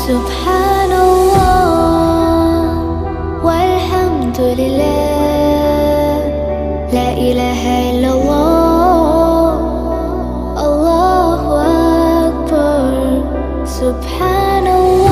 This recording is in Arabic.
سبحان الله والحمد لله، لا إله إلا الله، الله أكبر. سبحان الله